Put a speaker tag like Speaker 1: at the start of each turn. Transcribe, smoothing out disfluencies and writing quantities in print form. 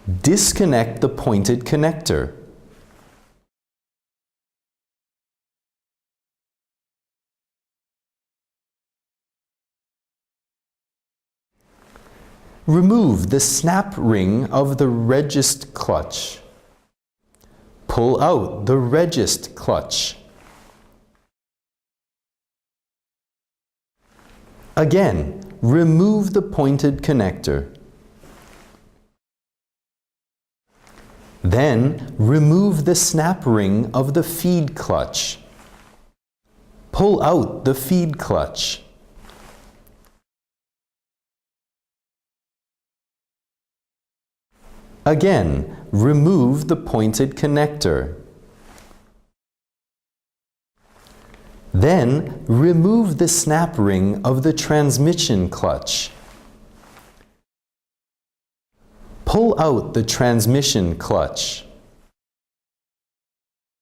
Speaker 1: Disconnect the pointed connector. Remove the snap ring of the regist clutch. Pull out the regist clutch. Again, remove the pointed connector. Then, remove the snap ring of the feed clutch. Pull out the feed clutch. Again, remove the pointed connector. Then, remove the snap ring of the transmission clutch. Pull out the transmission clutch.